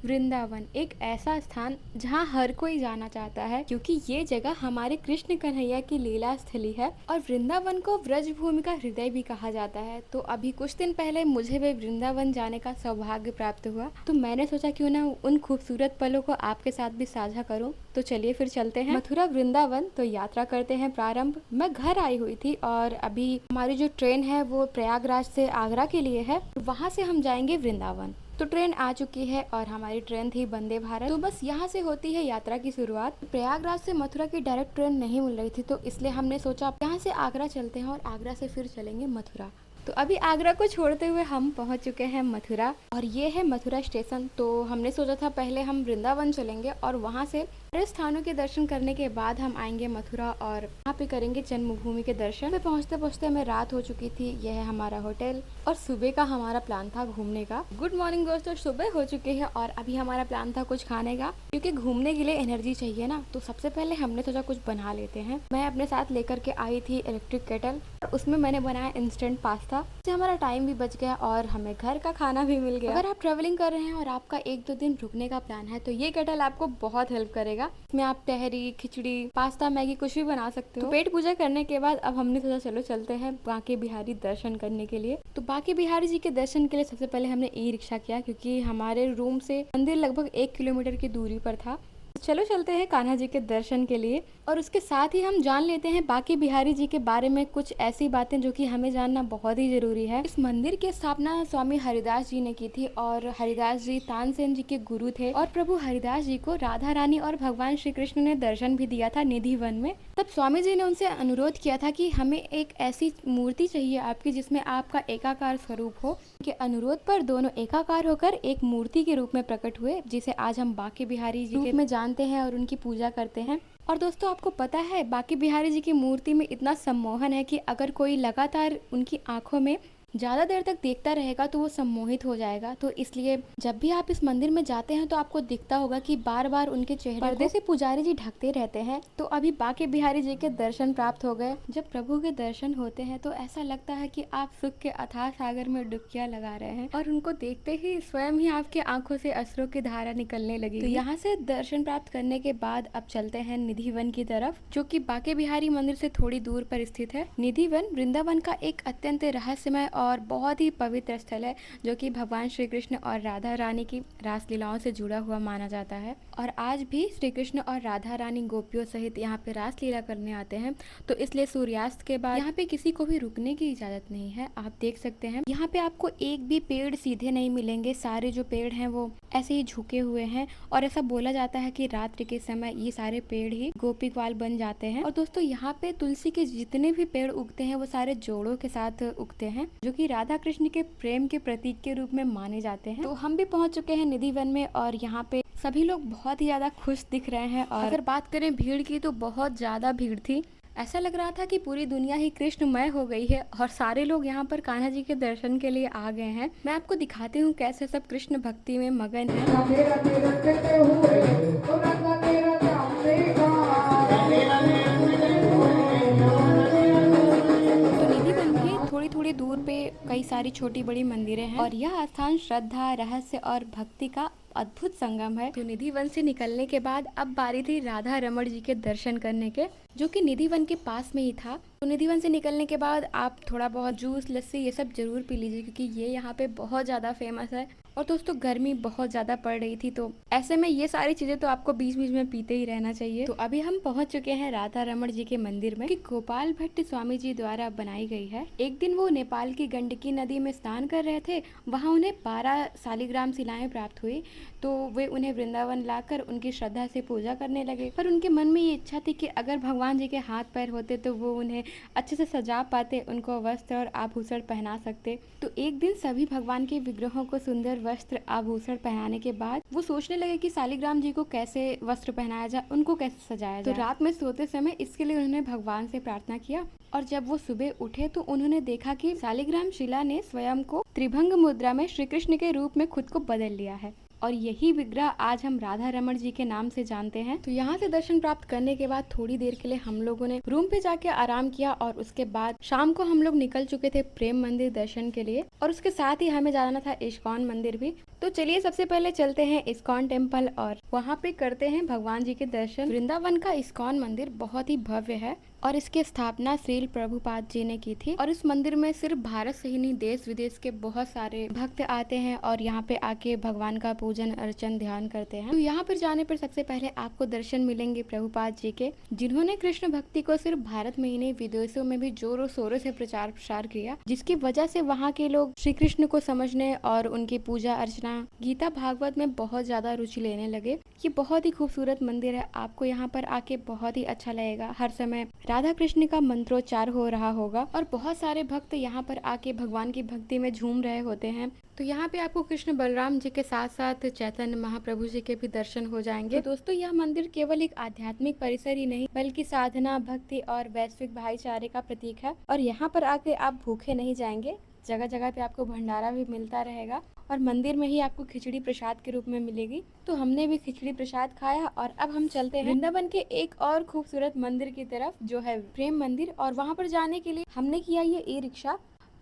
वृंदावन एक ऐसा स्थान जहाँ हर कोई जाना चाहता है, क्योंकि ये जगह हमारे कृष्ण कन्हैया की लीला स्थली है और वृंदावन को व्रज भूमि का हृदय भी कहा जाता है। तो अभी कुछ दिन पहले मुझे भी वृंदावन जाने का सौभाग्य प्राप्त हुआ, तो मैंने सोचा क्यों ना उन खूबसूरत पलों को आपके साथ भी साझा करूं। तो चलिए फिर चलते हैं मथुरा वृंदावन। तो यात्रा करते हैं प्रारंभ। मैं घर आई हुई थी और अभी हमारी जो ट्रेन है वो प्रयागराज से आगरा के लिए है, वहाँ से हम जाएंगे वृंदावन। तो ट्रेन आ चुकी है और हमारी ट्रेन थी वंदे भारत। तो बस यहाँ से होती है यात्रा की शुरुआत। प्रयागराज से मथुरा की डायरेक्ट ट्रेन नहीं मिल रही थी, तो इसलिए हमने सोचा यहाँ से आगरा चलते हैं और आगरा से फिर चलेंगे मथुरा। तो अभी आगरा को छोड़ते हुए हम पहुंच चुके हैं मथुरा और ये है मथुरा स्टेशन। तो हमने सोचा था पहले हम वृंदावन चलेंगे और वहाँ से सारे स्थानों के दर्शन करने के बाद हम आएंगे मथुरा और वहाँ पे करेंगे जन्मभूमि के दर्शन। पे पहुँचते पहुँचते हमें रात हो चुकी थी। यह है हमारा होटल और सुबह का हमारा प्लान था घूमने का। गुड मॉर्निंग दोस्तों, सुबह हो चुकी है और अभी हमारा प्लान था कुछ खाने का, क्योंकि घूमने के लिए एनर्जी चाहिए ना। तो सबसे पहले हमने सोचा कुछ बना लेते हैं। मैं अपने साथ लेकर के आई थी इलेक्ट्रिक केटल और उसमें मैंने बनाया इंस्टेंट पास्ता। इससे हमारा टाइम भी बच गया और हमें घर का खाना भी मिल गया। अगर आप ट्रेवलिंग कर रहे हैं और आपका 1-2 दिन रुकने का प्लान है तो ये केटल आपको बहुत हेल्प करेगा। इसमें आप तहरी, खिचड़ी, पास्ता, मैगी कुछ भी बना सकते हो। तो पेट पूजा करने के बाद अब हमने सोचा चलो चलते हैं बांके बिहारी दर्शन करने के लिए। तो बांके बिहारी जी के दर्शन के लिए सबसे पहले हमने ई रिक्शा किया, क्योंकि हमारे रूम से मंदिर लगभग 1 किलोमीटर की दूरी पर था। चलो चलते हैं कान्हा जी के दर्शन के लिए और उसके साथ ही हम जान लेते हैं बांके बिहारी जी के बारे में कुछ ऐसी बातें जो कि हमें जानना बहुत ही जरूरी है। इस मंदिर की स्थापना स्वामी हरिदास जी ने की थी और हरिदास जी तानसेन जी के गुरु थे और प्रभु हरिदास जी को राधा रानी और भगवान श्री कृष्ण ने दर्शन भी दिया था निधि वन में। तब स्वामी जी ने उनसे अनुरोध किया था कि हमें एक ऐसी मूर्ति चाहिए आपकी जिसमें आपका एकाकार स्वरूप हो। के अनुरोध पर दोनों एकाकार होकर एक मूर्ति के रूप में प्रकट हुए, जिसे आज हम बांके बिहारी जी के रूप में जानते हैं और उनकी पूजा करते हैं। और दोस्तों आपको पता है बांके बिहारी जी की मूर्ति में इतना सम्मोहन है कि अगर कोई लगातार उनकी आंखों में ज्यादा देर तक देखता रहेगा तो वो सम्मोहित हो जाएगा। तो इसलिए जब भी आप इस मंदिर में जाते हैं तो आपको दिखता होगा कि बार बार उनके चेहरे पर्दे से पुजारी जी ढकते रहते हैं। तो अभी बांके बिहारी जी के दर्शन प्राप्त हो गए। जब प्रभु के दर्शन होते हैं तो ऐसा लगता है कि आप सुख के अथाह सागर में डुबकियां लगा रहे हैं और उनको देखते ही स्वयं ही आपके आंखों से अश्रु की धारा निकलने लगी। तो यहाँ से दर्शन प्राप्त करने के बाद अब चलते हैं निधि वन की तरफ, जो कि बांके बिहारी मंदिर से थोड़ी दूर पर स्थित है। निधि वन वृंदावन का एक अत्यंत रहस्यमय और बहुत ही पवित्र स्थल है, जो कि भगवान श्री कृष्ण और राधा रानी की रासलीलाओं से जुड़ा हुआ माना जाता है। और आज भी श्री कृष्ण और राधा रानी गोपियों सहित यहाँ पे रासलीला करने आते हैं। तो इसलिए सूर्यास्त के बाद यहाँ पे किसी को भी रुकने की इजाजत नहीं है। आप देख सकते हैं यहाँ पे आपको एक भी पेड़ सीधे नहीं मिलेंगे। सारे जो पेड़ हैं वो ऐसे ही झुके हुए हैं और ऐसा बोला जाता है कि रात्रि के समय ये सारे पेड़ ही गोपी ग्वाल बन जाते हैं। और दोस्तों यहाँ पे तुलसी के जितने भी पेड़ उगते हैं वो सारे जोड़ों के साथ उगते हैं, जो कि राधा कृष्ण के प्रेम के प्रतीक के रूप में माने जाते हैं। तो हम भी पहुंच चुके हैं निधि वन में और यहाँ पे सभी लोग बहुत ही ज्यादा खुश दिख रहे हैं। और अगर बात करें भीड़ की तो बहुत ज्यादा भीड़ थी। ऐसा लग रहा था कि पूरी दुनिया ही कृष्णमय हो गई है और सारे लोग यहाँ पर कान्हा जी के दर्शन के लिए आ गए हैं। मैं आपको दिखाती हूँ कैसे सब कृष्ण भक्ति में मगन है। थोड़ी थोड़ी दूर पे कई सारी छोटी बड़ी मंदिरें हैं और यह स्थान श्रद्धा, रहस्य और भक्ति का अद्भुत संगम है। तो निधि वन से निकलने के बाद अब बारी थी राधा रमण जी के दर्शन करने के, जो कि निधि वन के पास में ही था। तो निधि वन से निकलने के बाद आप थोड़ा बहुत जूस, लस्सी ये सब जरूर पी लीजिए, क्योंकि ये यहाँ पे बहुत ज्यादा फेमस है। और दोस्तों गर्मी बहुत ज्यादा पड़ रही थी, तो ऐसे में ये सारी चीजें तो आपको बीच बीच में पीते ही रहना चाहिए। तो अभी हम पहुंच चुके हैं राधा रमण जी के मंदिर में, कि गोपाल भट्ट स्वामी जी द्वारा बनाई गई है। एक दिन वो नेपाल की गंडकी नदी में स्नान कर रहे थे। वहाँ उन्हें 12 शालिग्राम शिलाएं प्राप्त हुई, तो वे उन्हें वृंदावन लाकर उनकी श्रद्धा से पूजा करने लगे। पर उनके मन में ये इच्छा थी कि अगर भगवान जी के हाथ पैर होते तो वो उन्हें अच्छे से सजा पाते, उनको वस्त्र और आभूषण पहना सकते। तो एक दिन सभी भगवान के विग्रहों को सुंदर वस्त्र आभूषण पहनाने के बाद वो सोचने लगे कि शालिग्राम जी को कैसे वस्त्र पहनाया जाए, उनको कैसे सजाया जाए। तो रात में सोते समय इसके लिए उन्होंने भगवान से प्रार्थना किया और जब वो सुबह उठे तो उन्होंने देखा कि शालिग्राम शिला ने स्वयं को त्रिभंग मुद्रा में श्री कृष्ण के रूप में खुद को बदल लिया है। और यही विग्रह आज हम राधा रमण जी के नाम से जानते हैं। तो यहाँ से दर्शन प्राप्त करने के बाद थोड़ी देर के लिए हम लोगों ने रूम पे जाके आराम किया और उसके बाद शाम को हम लोग निकल चुके थे प्रेम मंदिर दर्शन के लिए, और उसके साथ ही हमें जाना था इस्कॉन मंदिर भी। तो चलिए सबसे पहले चलते हैं इस्कॉन टेम्पल और वहाँ पे करते हैं भगवान जी के दर्शन। वृंदावन का इस्कॉन मंदिर बहुत ही भव्य है और इसकी स्थापना श्रील प्रभुपाद जी ने की थी, और इस मंदिर में सिर्फ भारत से ही नहीं देश विदेश के बहुत सारे भक्त आते हैं और यहाँ पे आके भगवान का पूजन अर्चन ध्यान करते हैं। तो यहाँ पर जाने पर सबसे पहले आपको दर्शन मिलेंगे प्रभुपाद जी के, जिन्होंने कृष्ण भक्ति को सिर्फ भारत में ही नहीं विदेशों में भी जोरों शोरों से प्रचार प्रसार किया, जिसकी वजह से वहाँ के लोग श्री कृष्ण को समझने और उनकी पूजा अर्चना गीता भागवत में बहुत ज्यादा रुचि लेने लगे। ये बहुत ही खूबसूरत मंदिर है, आपको यहाँ पर आके बहुत ही अच्छा लगेगा। हर समय राधा कृष्ण का मंत्रोच्चार हो रहा होगा और बहुत सारे भक्त यहाँ पर आके भगवान की भक्ति में झूम रहे होते हैं। तो यहाँ पे आपको कृष्ण बलराम जी के साथ साथ चैतन्य महाप्रभु जी के भी दर्शन हो जाएंगे। तो दोस्तों यह मंदिर केवल एक आध्यात्मिक परिसर ही नहीं बल्कि साधना, भक्ति और वैश्विक भाईचारे का प्रतीक है। और यहाँ पर आके आप भूखे नहीं जाएंगे, जगह जगह पे आपको भंडारा भी मिलता रहेगा और मंदिर में ही आपको खिचड़ी प्रसाद के रूप में मिलेगी। तो हमने भी खिचड़ी प्रसाद खाया और अब हम चलते हैं वृंदावन के एक और खूबसूरत मंदिर की तरफ, जो है प्रेम मंदिर। और वहाँ पर जाने के लिए हमने किया ये ई रिक्शा।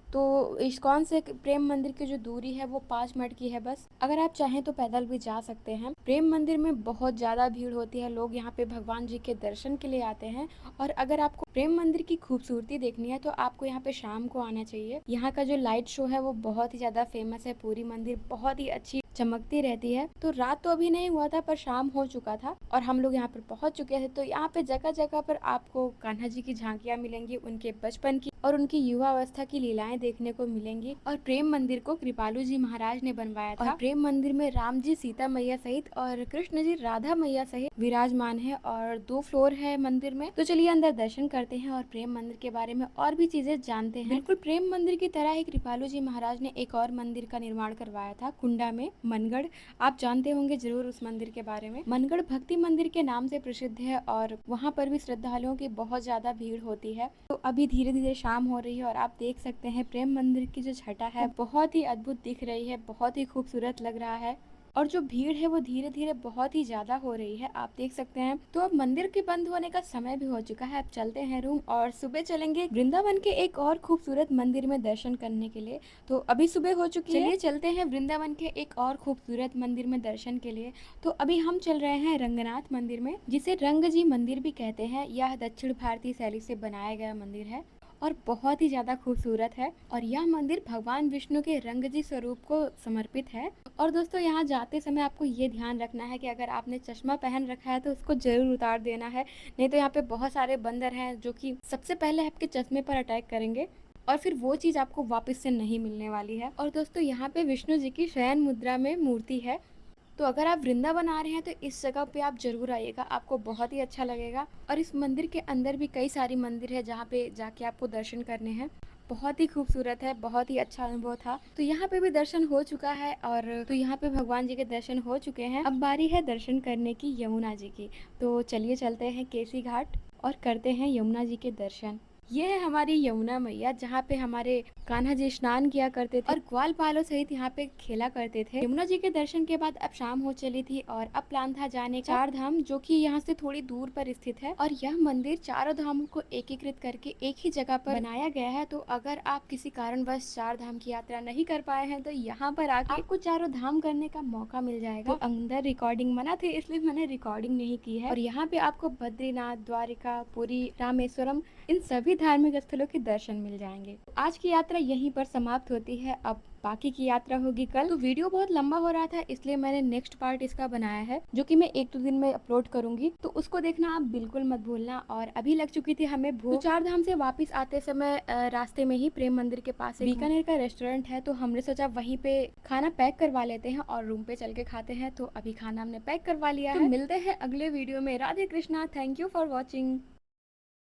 तो इस्कॉन से प्रेम मंदिर की जो दूरी है वो 5 मिनट की है बस। अगर आप चाहें तो पैदल भी जा सकते हैं। प्रेम मंदिर में बहुत ज्यादा भीड़ होती है, लोग यहाँ पे भगवान जी के दर्शन के लिए आते हैं। और अगर आपको प्रेम मंदिर की खूबसूरती देखनी है तो आपको यहाँ पे शाम को आना चाहिए। यहाँ का जो लाइट शो है वो बहुत ही ज्यादा फेमस है, पूरी मंदिर बहुत ही अच्छी चमकती रहती है। तो रात तो अभी नहीं हुआ था पर शाम हो चुका था और हम लोग यहाँ पर पहुंच चुके थे। तो यहाँ पे जगह जगह पर आपको कान्हा जी की झांकियां मिलेंगी, उनके बचपन की और उनकी युवा अवस्था की लीलाएं देखने को मिलेंगी। और प्रेम मंदिर को कृपालु जी महाराज ने बनवाया था। और प्रेम मंदिर में राम जी सीता मैया सहित और कृष्ण जी राधा मैया सहित विराजमान है और 2 फ्लोर है मंदिर में। तो चलिए अंदर दर्शन करते हैं और प्रेम मंदिर के बारे में और भी चीजें जानते हैं। बिल्कुल प्रेम मंदिर की तरह ही कृपालु जी महाराज ने एक और मंदिर का निर्माण करवाया था कुंडा में, मनगढ़। आप जानते होंगे जरूर उस मंदिर के बारे में। मनगढ़ भक्ति मंदिर के नाम से प्रसिद्ध है और वहाँ पर भी श्रद्धालुओं की बहुत ज्यादा भीड़ होती है। तो अभी धीरे धीरे शाम हो रही है और आप देख सकते हैं प्रेम मंदिर की जो छटा है बहुत ही अद्भुत दिख रही है, बहुत ही खूबसूरत लग रहा है। और जो भीड़ है वो धीरे धीरे बहुत ही ज्यादा हो रही है, आप देख सकते हैं। तो अब मंदिर के बंद होने का समय भी हो चुका है, अब चलते हैं रूम और सुबह चलेंगे वृंदावन के एक और खूबसूरत मंदिर में दर्शन करने के लिए। तो अभी सुबह हो चुकी है, चलिए चलते हैं वृंदावन के एक और खूबसूरत मंदिर में दर्शन के लिए। तो अभी हम चल रहे हैं रंगनाथ मंदिर में, जिसे रंग जी मंदिर भी कहते हैं। यह दक्षिण भारतीय शैली से बनाया गया मंदिर है और बहुत ही ज्यादा खूबसूरत है। और यह मंदिर भगवान विष्णु के रंग जी स्वरूप को समर्पित है। और दोस्तों यहाँ जाते समय आपको ये ध्यान रखना है कि अगर आपने चश्मा पहन रखा है तो उसको जरूर उतार देना है, नहीं तो यहाँ पे बहुत सारे बंदर हैं जो कि सबसे पहले आपके चश्मे पर अटैक करेंगे और फिर वो चीज आपको वापस से नहीं मिलने वाली है। और दोस्तों यहाँ पे विष्णु जी की शयन मुद्रा में मूर्ति है। तो अगर आप वृंदावन आ रहे हैं तो इस जगह पे आप जरूर आइएगा, आपको बहुत ही अच्छा लगेगा। और इस मंदिर के अंदर भी कई सारी मंदिर है जहाँ पे जाके आपको दर्शन करने हैं। बहुत ही खूबसूरत है, बहुत ही अच्छा अनुभव था। तो यहाँ पे भी दर्शन हो चुका है और तो यहाँ पे भगवान जी के दर्शन हो चुके हैं। अब बारी है दर्शन करने की यमुना जी की। तो चलिए चलते हैं केसी घाट और करते हैं यमुना जी के दर्शन। ये है हमारी यमुना मैया, जहाँ पे हमारे कान्हा जी स्नान किया करते थे और ग्वाल बालों सहित यहाँ पे खेला करते थे। यमुना जी के दर्शन के बाद अब शाम हो चली थी और अब प्लान था जाने का चार धाम, जो कि यहाँ से थोड़ी दूर पर स्थित है। और यह मंदिर चारों धामों को एकीकृत करके एक ही जगह पर बनाया गया है। तो अगर आप किसी कारणवश 4 धाम की यात्रा नहीं कर पाए हैं तो यहाँ पर आके आपको चारों धाम करने का मौका मिल जाएगा। तो अंदर रिकॉर्डिंग मना थे इसलिए मैंने रिकॉर्डिंग नहीं की है। और यहाँ पे आपको बद्रीनाथ, द्वारिका, पुरी, रामेश्वरम इन सभी धार्मिक स्थलों के दर्शन मिल जाएंगे। आज की यात्रा यहीं पर समाप्त होती है, अब बाकी की यात्रा होगी कल। तो वीडियो बहुत लंबा हो रहा था इसलिए मैंने नेक्स्ट पार्ट इसका बनाया है, जो कि मैं 1-2 दिन में अपलोड करूंगी। तो उसको देखना आप बिल्कुल मत भूलना। और अभी लग चुकी थी हमें भूख। तो 4 धाम से वापस आते समय रास्ते में ही प्रेम मंदिर के पास बीकानेर का रेस्टोरेंट है, तो हमने सोचा वहीं पे खाना पैक करवा लेते हैं और रूम पे चल के खाते हैं। तो अभी खाना हमने पैक करवा लिया है। मिलते हैं अगले वीडियो में। Radhe Krishna, thank you for watching.